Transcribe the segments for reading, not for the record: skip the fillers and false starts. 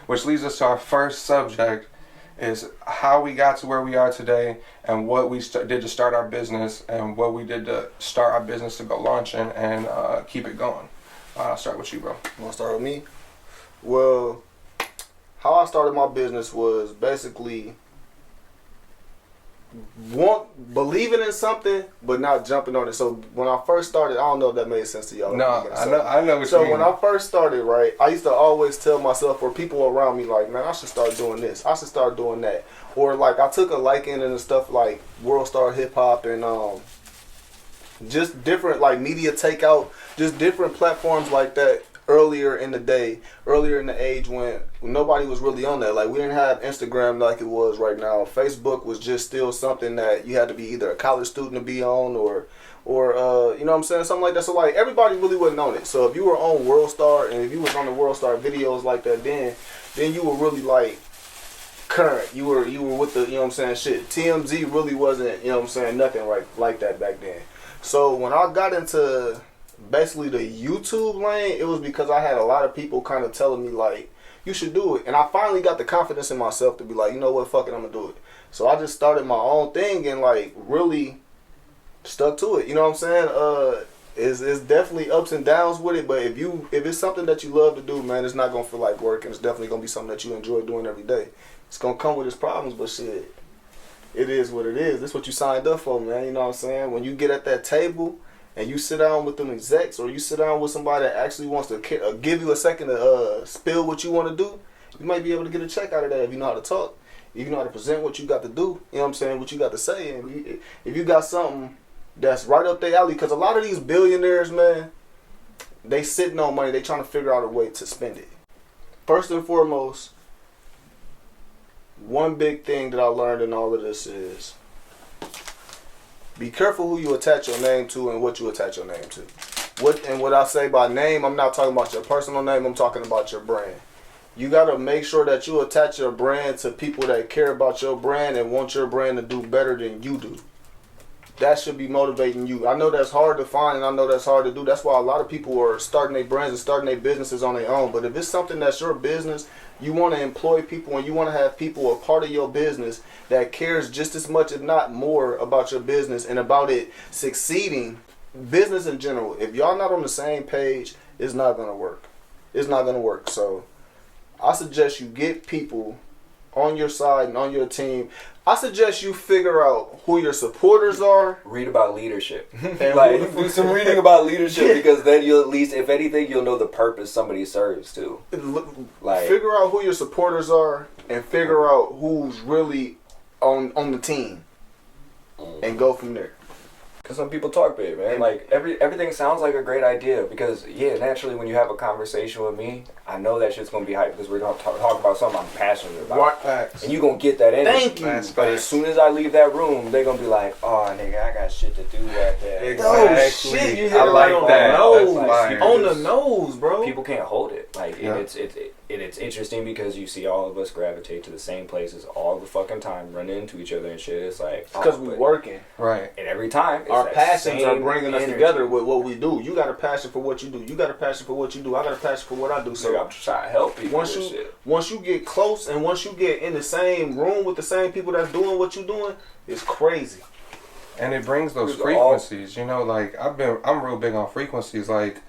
which leads us to our first subject, is how we got to where we are today and what we did to start our business and what we did to start our business to go launching and keep it going. I'll start with you, bro. You want to start with me? Well, how I started my business was basically believing in something but not jumping on it. So when I first started, I don't know if that made sense to y'all. No, I know what you mean. So when I first started, right, I used to always tell myself or people around me, like, man, I should start doing this. I should start doing that. Or like I took a liking in stuff like World Star Hip Hop and just different like media takeout, just different platforms like that. Earlier in the age when nobody was really on that. Like, we didn't have Instagram like it was right now. Facebook was just still something that you had to be either a college student to be on or you know what I'm saying, something like that. So like everybody really wasn't on it. So if you were on World Star and if you was on the World Star videos like that, then you were really like current. You were with the, you know what I'm saying, shit. TMZ really wasn't, you know what I'm saying, nothing like that back then. So when I got into basically the YouTube lane, it was because I had a lot of people kind of telling me like, you should do it. And I finally got the confidence in myself to be like, you know what, fuck it, I'm gonna do it. So I just started my own thing and like really stuck to it. You know what I'm saying? It's definitely ups and downs with it, but if it's something that you love to do, man, it's not gonna feel like work, and it's definitely gonna be something that you enjoy doing every day. It's gonna come with its problems, but shit, it is what it is. This is what you signed up for, man. You know what I'm saying? When you get at that table and you sit down with them execs, or you sit down with somebody that actually wants to give you a second to spill what you want to do, you might be able to get a check out of that if you know how to talk, if you know how to present what you got to do, you know what I'm saying, what you got to say. And if you got something that's right up their alley, because a lot of these billionaires, man, they sitting on money, they trying to figure out a way to spend it. First and foremost, one big thing that I learned in all of this is be careful who you attach your name to and what you attach your name to. What I say by name, I'm not talking about your personal name, I'm talking about your brand. You got to make sure that you attach your brand to people that care about your brand and want your brand to do better than you do. That should be motivating you. I know that's hard to find and I know that's hard to do. That's why a lot of people are starting their brands and starting their businesses on their own. But if it's something that's your business, you want to employ people and you want to have people a part of your business that cares just as much, if not more, about your business and about it succeeding. Business in general, if y'all not on the same page, it's not going to work. It's not going to work. So I suggest you get people on your side and on your team. I suggest you figure out who your supporters are. Read about leadership. Like, do some reading about leadership, because then you'll at least, if anything, you'll know the purpose somebody serves too. Like, figure out who your supporters are and figure out who's really on the team and go from there. Because some people talk big, man. Like, everything sounds like a great idea because, yeah, naturally when you have a conversation with me, I know that shit's going to be hype because we're going to talk about something I'm passionate about. Right. Facts. And you're going to get that energy. Thank you. But as soon as I leave that room, they're going to be like, oh, nigga, I got shit to do right there. Exactly. Oh, shit. You hit it right on that. the nose. Like, on the nose, bro. People can't hold it. Like, yeah. It's interesting because you see all of us gravitate to the same places all the fucking time, run into each other and shit. It's like, because we working. Right. And every time, it's our that passions are bringing us energy together with what we do. You got a passion for what you do. You got a passion for what you do. I got a passion for what I do. So I'm trying to help people. Once you get close and once you get in the same room with the same people that's doing what you're doing, it's crazy. And it brings those frequencies, you know, like I'm real big on frequencies. Like,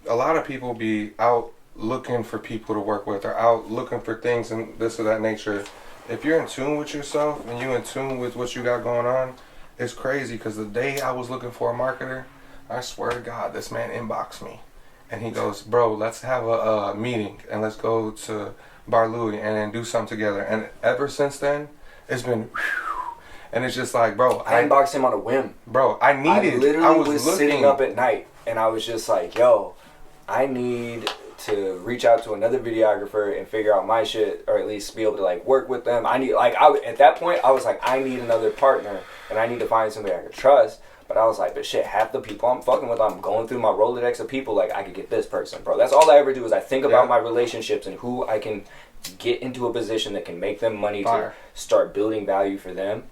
a lot of people be out looking for people to work with or out looking for things and this or that nature. If you're in tune with yourself and you're in tune with what you got going on, it's crazy. Because the day I was looking for a marketer, I swear to God, this man inboxed me and he goes, bro, let's have a meeting and let's go to Bar Louie and then do something together. And ever since then, it's been and it's just like, bro, I inboxed him on a whim. Bro, I was sitting up at night and I was just like, yo, I need to reach out to another videographer and figure out my shit, or at least be able to like work with them. At that point I was like, I need another partner and I need to find somebody I could trust. But I was like, but shit, half the people I'm fucking with, I'm going through my Rolodex of people, like I could get this person, bro. That's all I ever do is I think about my relationships and who I can get into a position that can make them money to start building value for them.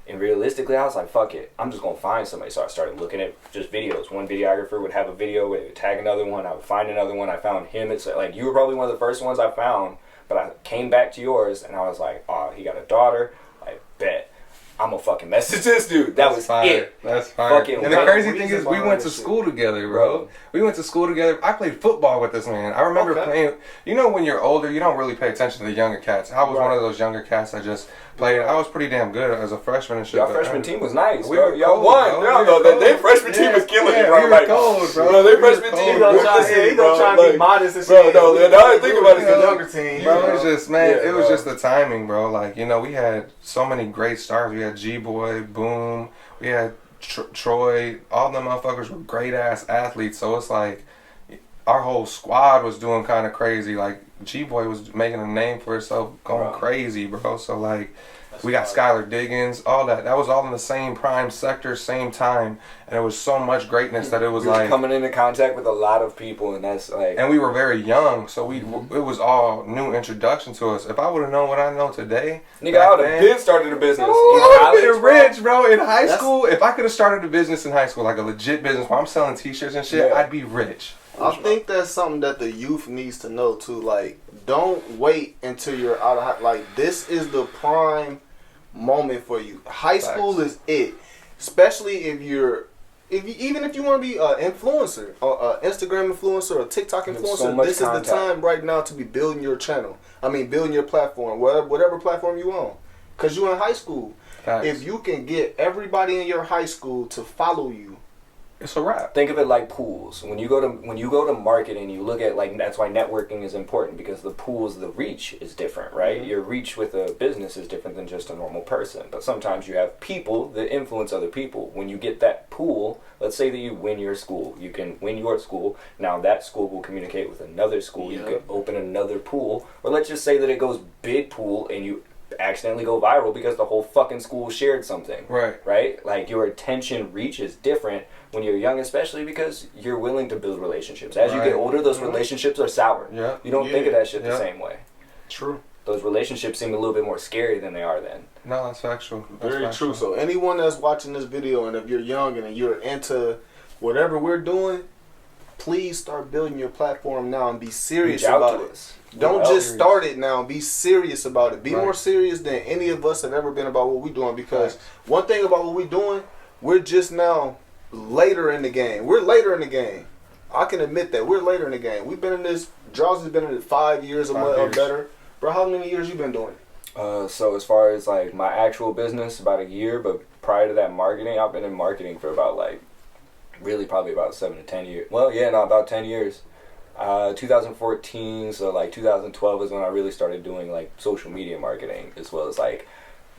And realistically, I was like, fuck it, I'm just going to find somebody. So I started looking at just videos. One videographer would have a video, would tag another one, I would find another one. I found him. It's like, you were probably one of the first ones I found, But I came back to yours, and I was like, oh, he got a daughter. I bet. I'm gonna fucking message this dude. That was fire. it. That's fire. Fucking and the crazy thing is, we went to school together, bro. We went to school together. I played football with this man. I remember playing. You know, when you're older, you don't really pay attention to the younger cats. I was one of those younger cats that just played. I was pretty damn good as a freshman and shit. Y'all freshman team was nice. We were y'all cold, won. bro. Their freshman team was killing me, bro. We were cold, bro. No, their freshman team. He gonna try to be modest and shit. Bro, no, I didn't think about it. The younger team, bro. It was just, man, it was just the timing, bro. Like, you know, we had so many great stars. We had G-Boy, Boom, we had Troy. All them motherfuckers were great ass athletes. So it's like our whole squad was doing kind of crazy. Like G-Boy was making a name for himself, going crazy, bro. So like, we got Skylar Diggins, all that. That was all in the same prime sector, same time, and it was so much greatness that it was like coming into contact with a lot of people, and that's like. And we were very young, so it was all new introduction to us. If I would have known what I know today, nigga, I would have been started a business. I would have been rich, bro. In high school, if I could have started a business in high school, like a legit business where I'm selling T-shirts and shit, I'd be rich. I think that's something that the youth needs to know too. Like, don't wait until you're out of high. Like, this is the prime moment for you. High school is it, especially if you want to be an influencer, or an Instagram influencer, or a TikTok influencer. So this is the time right now to be building your channel. I mean, building your platform, whatever platform you own, because you're in high school. Facts. If you can get everybody in your high school to follow you, it's a wrap. Think of it like pools. When you go to marketing, you look at, like, that's why networking is important, because the pools, the reach is different, right? Mm-hmm. Your reach with a business is different than just a normal person. But sometimes you have people that influence other people. When you get that pool, let's say that you win your school. You can win your school. Now that school will communicate with another school. Yep. You can open another pool. Or let's just say that it goes big pool and you accidentally go viral because the whole fucking school shared something. Right? Like, your attention reach is different when you're young, especially because you're willing to build relationships. As you get older, those relationships are sour. Yeah. You don't think of that shit the same way. True. Those relationships seem a little bit more scary than they are then. No, that's factual. Very true. So anyone that's watching this video, and if you're young and you're into whatever we're doing, please start building your platform now and be serious about it. Don't just start it now. Be serious about it. Be more serious than any of us have ever been about what we're doing. Because one thing about what we're doing, we're just now later in the game. We're later in the game. I can admit that. We're later in the game. We've been in this. Jaws has been in it 5 years or better. Bro, how many years you been doing it? So as far as like my actual business, about a year. But prior to that, marketing, I've been in marketing for about probably about 7 to 10 years. Well, yeah, no, about 10 years. 2014, so like 2012 is when I really started doing like social media marketing, as well as like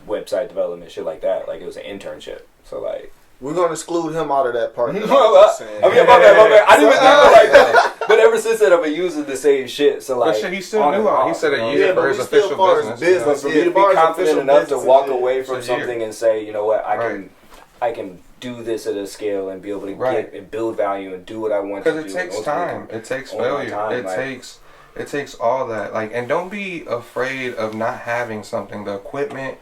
website development, shit like that. Like, it was an internship. So like, we're gonna exclude him out of that part. I mean, my bad. I didn't even think of it like that. But ever since then, I've been using the same shit. So like, but he still knew out. He said a year for his official business. But for me to be confident enough to walk away from something and say, you know what, I can do this at a scale and be able to get and build value and do what I want to do. Because it takes time. It takes failure. It takes all that. Like, and don't be afraid of not having something, the equipment,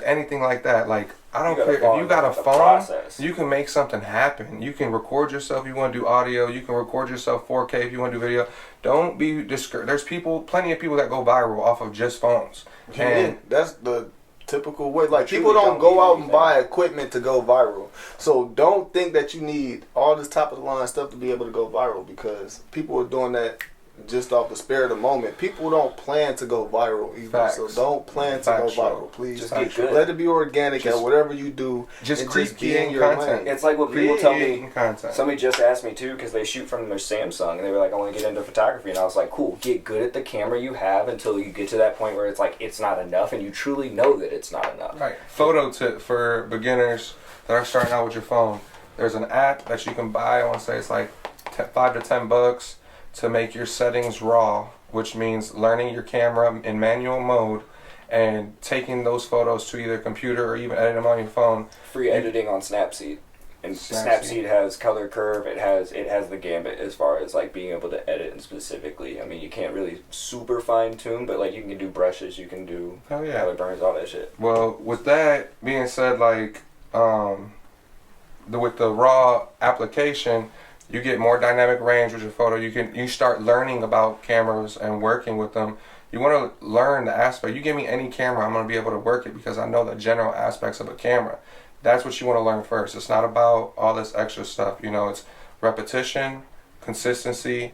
anything like that. Like, I don't care if you got a phone, you can make something happen. You can record yourself if you want to do audio. You can record yourself 4K if you want to do video. Don't be discouraged. There's plenty of people that go viral off of just phones. And that's the typical way. Like, people don't go out and buy equipment to go viral. So don't think that you need all this top of the line stuff to be able to go viral, because people are doing that just off the spur of the moment. People don't plan to go viral either. Facts. So don't plan to go viral. Please just get good. Let it be organic at whatever you do. Just be in your content. lane. It's like what people tell me. Content. Somebody just asked me too, because they shoot from their Samsung, and they were like, I want to get into photography. And I was like, cool, get good at the camera you have until you get to that point where it's like, it's not enough, and you truly know that it's not enough. Right. Photo tip for beginners that are starting out with your phone. There's an app that you can buy. I want to say it's like $5 to $10 to make your settings raw, which means learning your camera in manual mode and taking those photos to either computer or even edit them on your phone. Free editing on Snapseed. And Snapseed has color curve. It has the gambit as far as like being able to edit, and specifically, I mean, you can't really super fine tune, but like you can do brushes, you can do color burns, all that shit. Well, with that being said, like with the raw application, you get more dynamic range with your photo. You start learning about cameras and working with them. You want to learn the aspect. You give me any camera, I'm going to be able to work it because I know the general aspects of a camera. That's what you want to learn first. It's not about all this extra stuff. You know, it's repetition, consistency,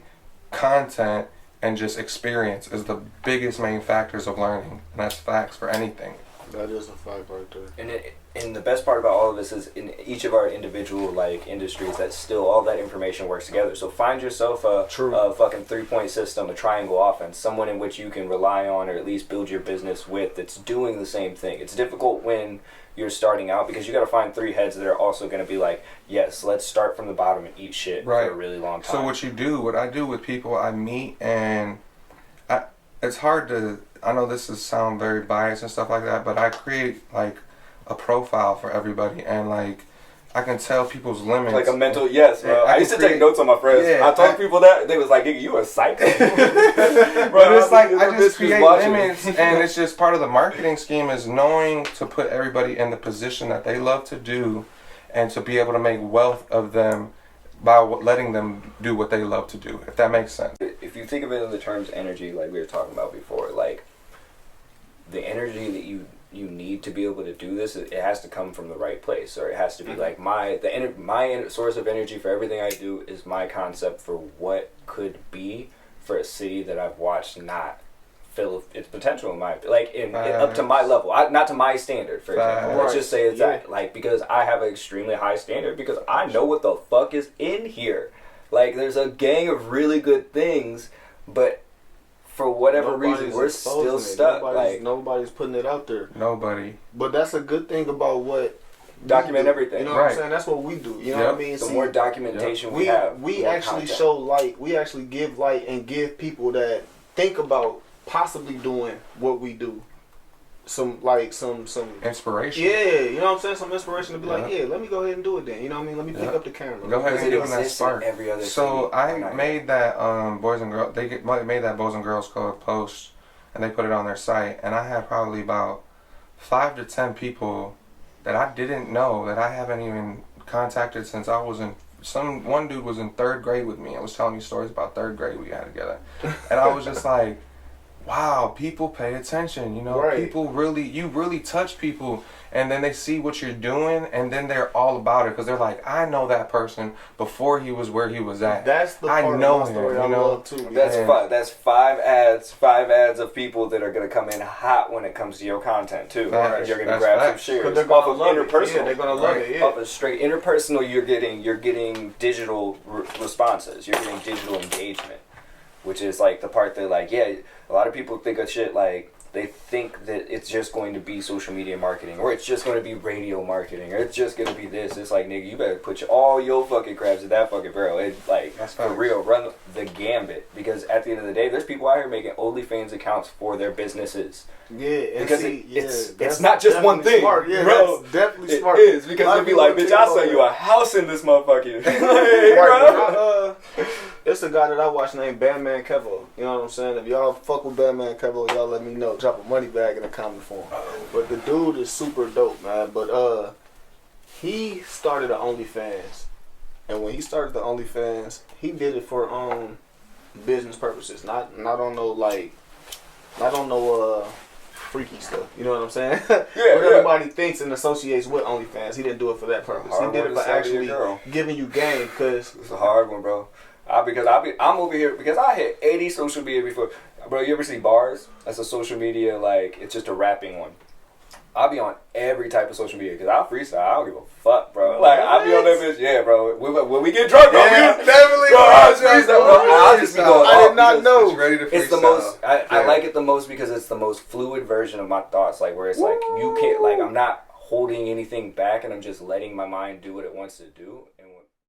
content, and just experience is the biggest main factors of learning. And that's facts for anything. That is a fact right there. And the best part about all of this is in each of our individual like industries that still all that information works together. So find yourself a fucking 3-point system, a triangle offense, someone in which you can rely on or at least build your business with that's doing the same thing. It's difficult when you're starting out because you got to find 3 heads that are also going to be like, yes, let's start from the bottom and eat shit for a really long time. So what I do with people I meet, and it's hard to, I know this is sound very biased and stuff like that, but I create like a profile for everybody, and like I can tell people's limits. Like a mental, yes, bro. I used to take notes on my friends. Yeah, I told people that they was like, "Nigga, you a psycho." Bro, but it's like I just create limits, and it's just part of the marketing scheme is knowing to put everybody in the position that they love to do, and to be able to make wealth of them by letting them do what they love to do. If that makes sense. If you think of it in the terms energy, like we were talking about before, like the energy that you need to be able to do this, it has to come from the right place, or it has to be like my source of energy for everything I do is my concept for what could be for a city that I've watched not fill its potential in my up to my level, not to my standard, for example. Let's just say it's that, like, because I have an extremely high standard because I know what the fuck is in here. Like, there's a gang of really good things, but for whatever reason, we're still stuck. Nobody's putting it out there. Nobody. But that's a good thing about what document everything. You know what I'm saying? That's what we do. You know what I mean? The more documentation we have, we actually show light. We actually give light and give people that think about possibly doing what we do some inspiration. Yeah, you know what I'm saying? Some inspiration to be like, yeah, let me go ahead and do it then. You know what I mean? Let me pick up the camera. Go ahead and give them that spark. Every other so I made that Boys and Girls. They made that Boys and Girls Code post, and they put it on their site. And I had probably about 5 to 10 people that I didn't know, that I haven't even contacted since I was in. One dude was in 3rd grade with me. I was telling you stories about 3rd grade we had together, and I was just like, wow, people pay attention, you know, people you really touch people, and then they see what you're doing, and then they're all about it, because they're like, I know that person before he was where he was at. That's the part of my story I love too. That's 5 ads of people that are going to come in hot when it comes to your content too. You're going to grab some shares. Because they're going to love interpersonal. Yeah, they're going to love it. Off of straight interpersonal, you're getting digital responses. You're getting digital engagement, which is like the part that, like, yeah, a lot of people think of shit like they think that it's just going to be social media marketing, or it's just going to be radio marketing, or it's just going to be this. It's like, nigga, you better put all your fucking crabs in that fucking barrel. It's like, that's for real, run the gambit, because at the end of the day, there's people out here making OnlyFans accounts for their businesses. Yeah, because it's not just one thing, smart. Yeah, bro. That's definitely smart. It is, because they'll be like, bitch, I'll sell you a house in this motherfucker. Bro. It's a guy that I watch named Batman Kevo. You know what I'm saying? If y'all fuck with Batman Kevo, y'all let me know. Drop a money bag in the comment form. But the dude is super dope, man. But he started the OnlyFans, and when he started the OnlyFans, he did it for business purposes, not on no freaky stuff. You know what I'm saying? What everybody thinks and associates with OnlyFans. He didn't do it for that purpose. He did it for actually giving you game. Because it's a hard one, bro. I'm over here because I hit 80 social media before. Bro, you ever see Bars? That's a social media, like, it's just a rapping one. I'll be on every type of social media because I'll freestyle. I don't give a fuck, bro. Like, I'll be on that bitch. Yeah, bro. When we get drunk, bro, definitely. I'll just be going. I did not know. It's the most. I like it the most because it's the most fluid version of my thoughts. Like, where it's like, you can't, like, I'm not holding anything back and I'm just letting my mind do what it wants to do.